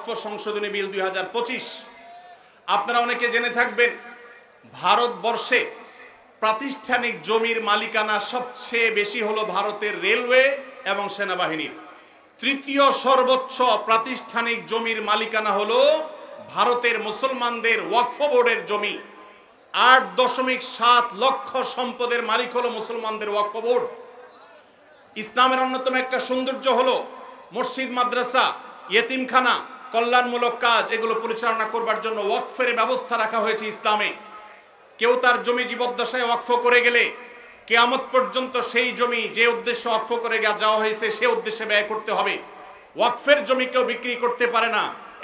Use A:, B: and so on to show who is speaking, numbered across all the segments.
A: ওয়াকফ সংশোধনী বিল 2025। আপনারা অনেকে জেনে থাকবেন, ভারতবর্ষে প্রাতিষ্ঠানিক জমির মালিকানা সবচেয়ে বেশি হলো ভারতের রেলওয়ে এবং সেনাবাহিনীর। তৃতীয় সর্বোচ্চ প্রাতিষ্ঠানিক জমির মালিকানা হলো ভারতের মুসলমানদের ওয়াকফ বোর্ডের জমি। 8.7 লক্ষ সম্পদের মালিক হলো মুসলমানদের ওয়াকফ বোর্ড। ইসলামের অন্যতম একটা সৌন্দর্য হলো মসজিদ, মাদ্রাসা, ইয়েতিমখানা, কল্যাণমূলক কাজ এগুলো পরিচালনা করবার জন্য ওয়াকফের ব্যবস্থা রাখা হয়েছে ইসলামে। কেউ তার জমি জীবদ্দশায় ওয়াকফ করে গেলে কিয়ামত পর্যন্ত সেই জমি যে উদ্দেশ্যে ওয়াকফ করে যাওয়া হয়েছে সে উদ্দেশ্যে ব্যয় করতে হবে। ওয়াকফের জমি কেউ বিক্রি করতে পারে না,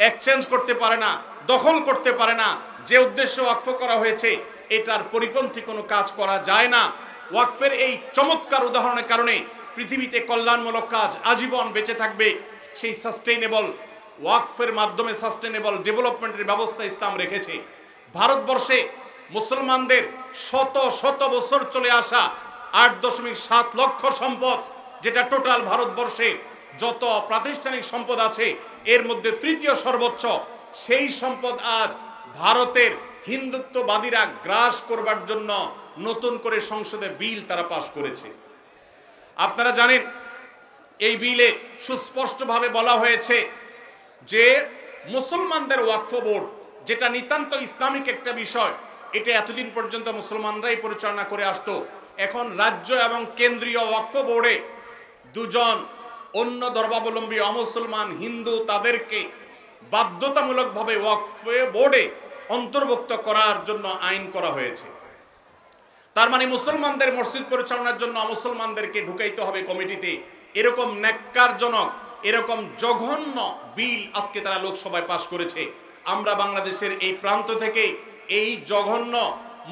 A: এক্সচেঞ্জ করতে পারে না, দখল করতে পারে না। যে উদ্দেশ্যে ওয়াকফ করা হয়েছে এটার পরিপন্থী কোনো কাজ করা যায় না। ওয়াকফের এই চমৎকার উদাহরণের কারণে পৃথিবীতে কল্যাণমূলক কাজ আজীবন বেঁচে থাকবে। সেই সাস্টেইনেবল ওয়াকফের মাধ্যমে সাস্টেইনেবল ডেভেলপমেন্টের ব্যবস্থা ইসলাম রেখেছে। ভারতবর্ষে মুসলমানদের শত শত বছর চলে আসা 8.7 লক্ষ সম্পদ, যেটা টোটাল ভারতবর্ষে যত প্রাতিষ্ঠানিক সম্পদ আছে এর মধ্যে তৃতীয় সর্বোচ্চ। সেই সম্পদ আজ ভারতের হিন্দুত্ববাদীরা গ্রাস করবার জন্য নতুন করে সংসদে বিল তারা পাশ করেছে। আপনারা জানেন, এই বিলে সুস্পষ্টভাবে বলা হয়েছে যে মুসলমানদের ওয়াকফ বোর্ড, যেটা নিতান্ত ইসলামিক একটা বিষয়, এটা এতদিন পর্যন্ত মুসলমানরাই পরিচালনা করে আসতো। এখন রাজ্য এবং কেন্দ্রীয় ওয়াকফ বোর্ডে দুজন অন্য ধর্মাবলম্বী অমুসলমান হিন্দু তাদেরকে বাধ্যতামূলকভাবে ওয়াকফ বোর্ডে অন্তর্ভুক্ত করার জন্য আইন করা হয়েছে। তার মানে মুসলমানদের মসজিদ পরিচালনার জন্য মুসলমানদেরকে ঢুকাইতে হবে কমিটিতে। এরকম ন্যাক্কারজনক, এরকম জঘন্য বিল আজকে তারা লোকসভায় পাশ করেছে। আমরা বাংলাদেশের এই প্রান্ত থেকে এই জঘন্য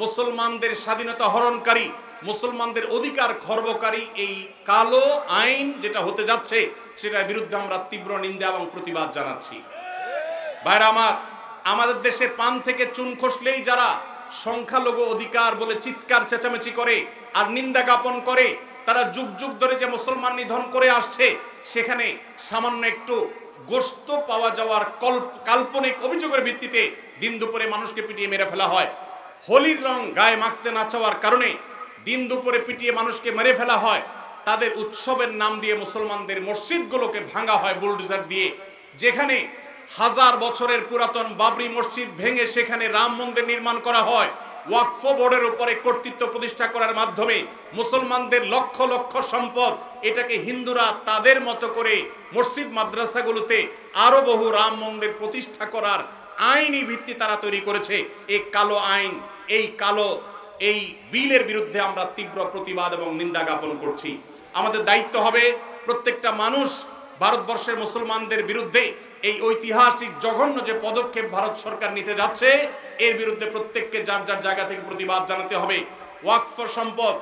A: মুসলমানদের স্বাধীনতা হরণকারী, মুসলমানদের অধিকার খর্বকারী এই কালো আইন যেটা হতে যাচ্ছে সেটার বিরুদ্ধে আমরা তীব্র নিন্দা এবং প্রতিবাদ জানাচ্ছি। ভাইরা আমার, আমাদের দেশে পান থেকে চুন খসলেই যারা সংখ্যালঘু অধিকার বলে চিৎকার চেঁচামেচি করে আর নিন্দা জ্ঞাপন করে, তারা যুগ যুগ ধরে যে মুসলমান নিধন করে আসছে, সেখানে সামান্য একটু গোশত পাওয়া যাওয়ার কাল্পনিক অভিযোগের ভিত্তিতে দিন দুপুরে মানুষকে পিটিয়ে মেরে ফেলা হয়। হোলির রং গায়ে মাখতে না চাওয়ার কারণে দিন দুপুরে পিটিয়ে মানুষকে মেরে ফেলা হয়। তাদের উৎসবের নাম দিয়ে মুসলমানদের মসজিদগুলোকে ভাঙা হয় বুলডোজার দিয়ে। যেখানে 1000 বছরের পুরাতন বাবরি মসজিদ ভেঙে সেখানে রাম মন্দির নির্মাণ করা হয়। ওয়াকফ বোর্ডের উপরে কর্তৃত্ব প্রতিষ্ঠা করার মাধ্যমে মুসলমানদের লক্ষ লক্ষ সম্পদ, এটাকে হিন্দুরা তাদের মতো করে মসজিদ মাদ্রাসাগুলোতে আরো বহু রাম মন্দির প্রতিষ্ঠা করার আইনি ভিত্তি তারা তৈরি করেছে। এই কালো আইন, এই বিলের বিরুদ্ধে আমরা তীব্র প্রতিবাদ এবং নিন্দা জ্ঞাপন করছি। আমাদের দায়িত্ব হবে প্রত্যেকটা মানুষ ভারতবর্ষের মুসলমানদের বিরুদ্ধে এই ঐতিহাসিক জঘন্য যে পদক্ষেপ ভারত সরকার নিতে যাচ্ছে এর বিরুদ্ধে প্রত্যেককে যার যার জায়গা থেকে প্রতিবাদ জানাতে হবে। ওয়াকফ সম্পদ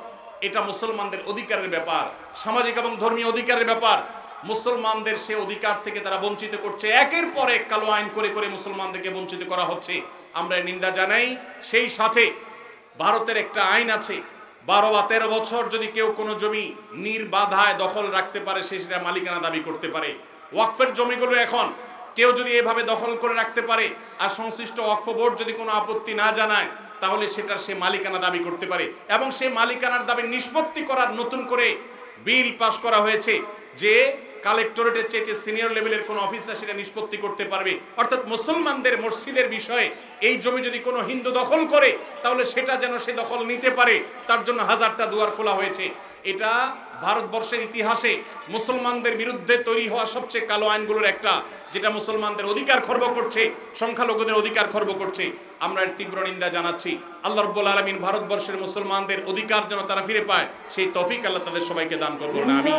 A: এটা মুসলমানদের অধিকারের ব্যাপার, সামাজিক এবং ধর্মীয় অধিকারের ব্যাপার। মুসলমানদের সে অধিকার থেকে তারা বঞ্চিত করছে। একের পর এক কালো আইন করে করে মুসলমানদেরকে বঞ্চিত করা হচ্ছে। আমরা নিন্দা জানাই। সেই সাথে ভারতের একটা আইন আছে, 12 বা 13 বছর যদি কেউ কোনো জমি নির্বাধায় দখল রাখতে পারে সে সেটা মালিকানা দাবি করতে পারে। ওয়াকফের জমিগুলো এখন কেউ যদি এভাবে দখল করে রাখতে পারে আর সংশ্লিষ্ট ওয়াকফ বোর্ড যদি কোনো আপত্তি না জানায়, তাহলে সেটার সে মালিকানা দাবি করতে পারে। এবং সেই মালিকানার দাবি নিষ্পত্তি করার নতুন করে বিল পাস করা হয়েছে, যে কালেক্টরেটের চাইতে সিনিয়র লেভেলের কোনো অফিসার সেটা নিষ্পত্তি করতে পারবে। অর্থাৎ মুসলমানদের মসজিদের বিষয়ে এই জমি যদি কোনো হিন্দু দখল করে তাহলে সেটা যেন সে দখল নিতে পারে, তার জন্য 1000টা দুয়ার খোলা হয়েছে। এটা ভারতবর্ষের ইতিহাসে মুসলমানদের বিরুদ্ধে তৈরি হওয়া সবচেয়ে কালো আইনগুলোর একটা, যেটা মুসলমানদের অধিকার খর্ব করছে, সংখ্যালঘুদের অধিকার খর্ব করছে। আমরা এর তীব্র নিন্দা জানাচ্ছি। আল্লাহ রাব্বুল আলামিন ভারতবর্ষের মুসলমানদের অধিকার যেন তারা ফিরে পায় সেই তৌফিক আল্লাহ তাদের সবাইকে দান করবেন। আমিন।